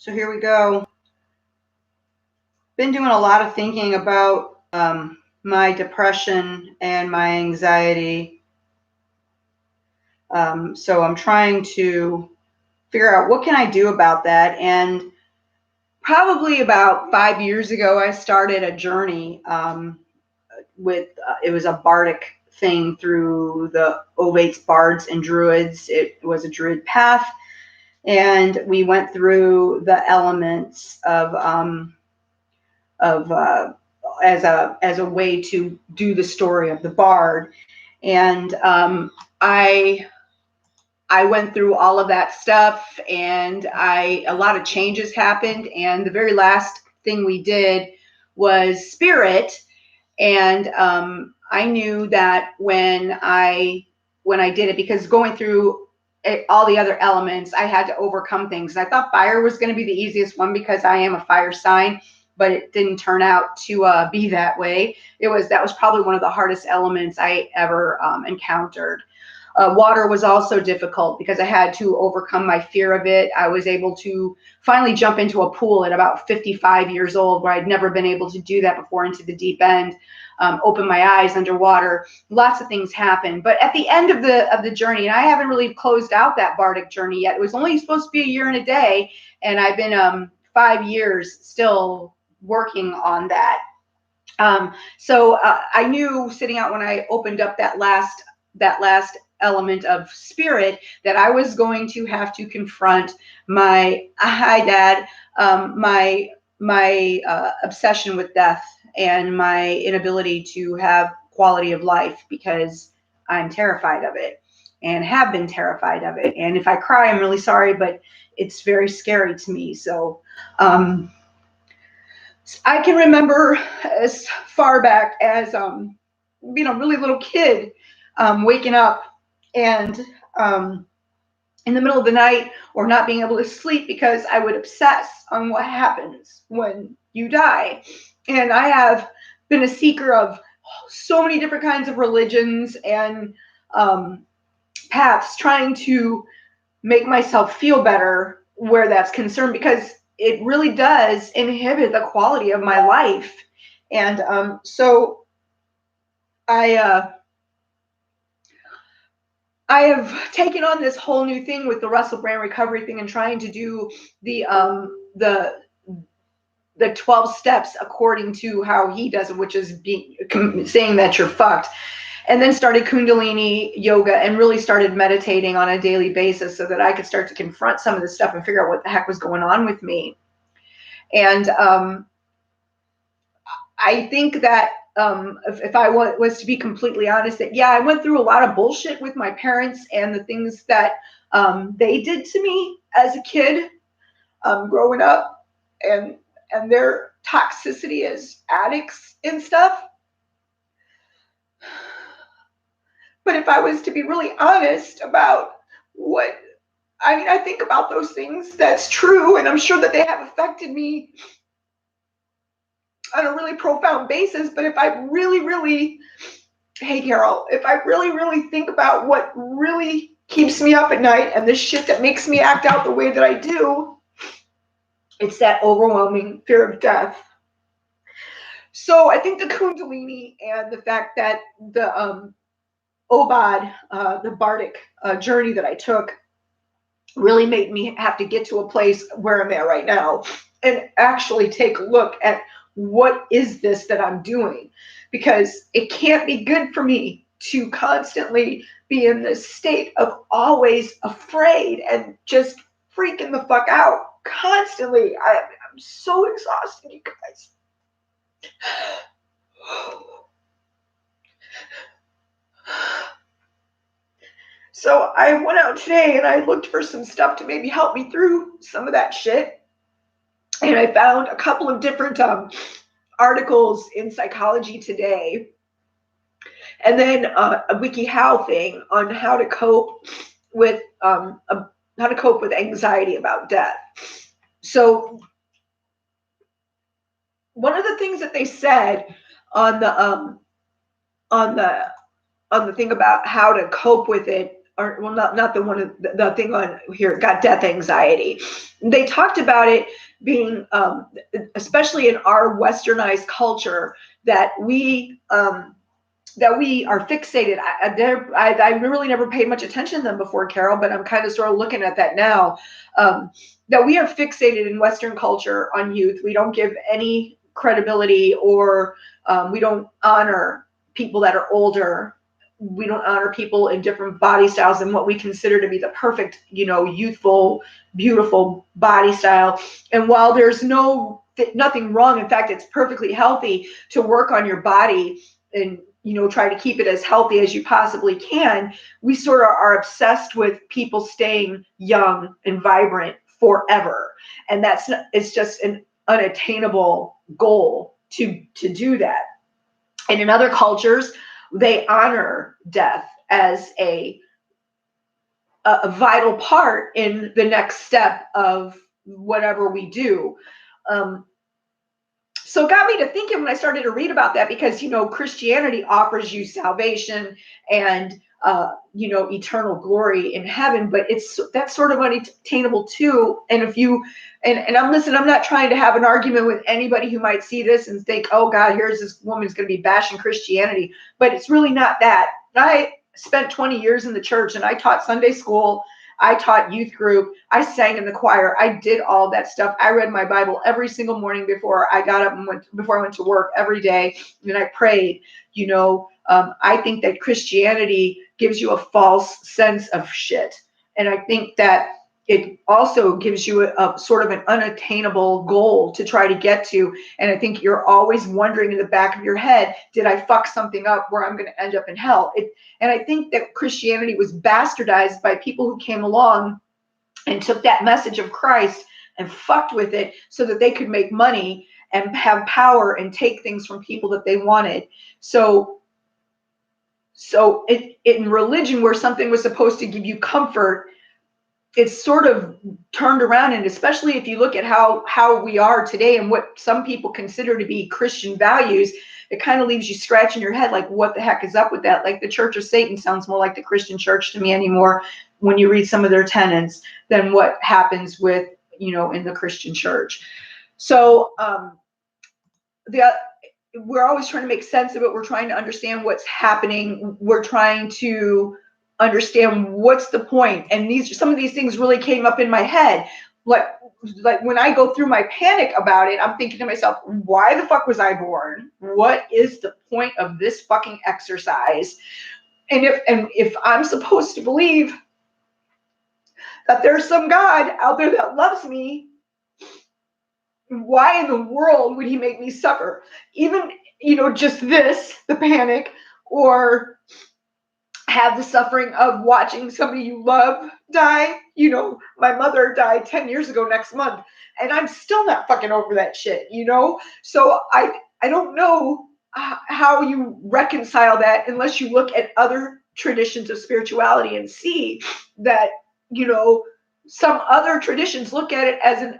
So here we go. Been doing a lot of thinking about my depression and my anxiety. So I'm trying to figure out what can I do about that. And probably about 5 years ago, I started a journey with it was a bardic thing through the Ovates, Bards, and Druids. It was a Druid path, and we went through the elements of as a way to do the story of the bard. And I went through all of that stuff, and a lot of changes happened. And the very last thing we did was spirit. And I knew that when I did it, because going through all the other elements, I had to overcome things. I thought fire was going to be the easiest one because I am a fire sign, but it didn't turn out to be that way. That was probably one of the hardest elements I ever encountered. Water was also difficult because I had to overcome my fear of it. I was able to finally jump into a pool at about 55 years old, where I'd never been able to do that before, into the deep end. Open my eyes underwater. Lots of things happened. But at the end of the journey, and I haven't really closed out that bardic journey yet. It was only supposed to be a year and a day, and I've been 5 years still working on that. So I knew sitting out when I opened up that last element of spirit that I was going to have to confront my hi dad, my obsession with death and my inability to have quality of life, because I'm terrified of it and have been terrified of it. And if I cry, I'm really sorry, but it's very scary to me. So I can remember as far back as being a really little kid, waking up and in the middle of the night, or not being able to sleep because I would obsess on what happens when you die. And I have been a seeker of so many different kinds of religions and paths, trying to make myself feel better where that's concerned, because it really does inhibit the quality of my life. And so I taken on this whole new thing with the Russell Brand recovery thing, and trying to do the 12 steps according to how he does it, which is saying that you're fucked. And then started Kundalini yoga and really started meditating on a daily basis so that I could start to confront some of this stuff and figure out what the heck was going on with me. And I think that if I was to be completely honest, that yeah, I went through a lot of bullshit with my parents and the things that they did to me as a kid, growing up, and their toxicity as addicts and stuff. But if I was to be really honest about I think about those things, that's true, and I'm sure that they have affected me on a really profound basis. But if I really, hey Carol, if I really think about what really keeps me up at night and the shit that makes me act out the way that I do, it's that overwhelming fear of death. So I think the Kundalini and the fact that the Obad, the Bardic journey that I took, really made me have to get to a place where I'm at right now and actually take a look at what is this that I'm doing, because it can't be good for me to constantly be in this state of always afraid and just freaking the fuck out constantly. I'm so exhausted, you guys. So I went out today and I looked for some stuff to maybe help me through some of that shit. And I found a couple of different articles in Psychology Today, and then a WikiHow thing on how to cope with anxiety about death. So one of the things that they said on the thing about how to cope with it or well, not the one, the thing on here, got death anxiety. They talked about it being, especially in our westernized culture, that we are fixated. I really never paid much attention to them before, Carol, but I'm kind of sort of looking at that now. That we are fixated in Western culture on youth. We don't give any credibility, or we don't honor people that are older. We don't honor people in different body styles and what we consider to be the perfect, youthful, beautiful body style. And while there's nothing wrong, in fact, it's perfectly healthy to work on your body and try to keep it as healthy as you possibly can. We sort of are obsessed with people staying young and vibrant forever, and it's just an unattainable goal to do that. And in other cultures, they honor death as a vital part in the next step of whatever we do. So it got me to thinking when I started to read about that, because, Christianity offers you salvation and, eternal glory in heaven, but that's sort of unattainable too. And and I'm not trying to have an argument with anybody who might see this and think, oh God, here's this woman's going to be bashing Christianity, but it's really not that. I spent 20 years in the church, and I taught Sunday school. I taught youth group. I sang in the choir. I did all that stuff. I read my Bible every single morning before I got up and before I went to work every day. And I prayed. I think that Christianity gives you a false sense of shit. And I think that it also gives you a sort of an unattainable goal to try to get to. And I think you're always wondering in the back of your head, did I fuck something up where I'm going to end up in hell? And I think that Christianity was bastardized by people who came along and took that message of Christ and fucked with it so that they could make money and have power and take things from people that they wanted. So in religion, where something was supposed to give you comfort, it's sort of turned around. And especially if you look at how we are today and what some people consider to be Christian values, it kind of leaves you scratching your head like, what the heck is up with that? Like the Church of Satan sounds more like the Christian church to me anymore when you read some of their tenets than what happens with, in the Christian church. So we're always trying to make sense of it. We're trying to understand what's happening. We're trying to understand what's the point. And some of these things really came up in my head. Like when I go through my panic about it, I'm thinking to myself, why the fuck was I born? What is the point of this fucking exercise? And if I'm supposed to believe that there's some God out there that loves me, why in the world would he make me suffer? Even, just the panic, or have the suffering of watching somebody you love die. My mother died 10 years ago next month, and I'm still not fucking over that shit, So I don't know how you reconcile that unless you look at other traditions of spirituality and see that, some other traditions look at it as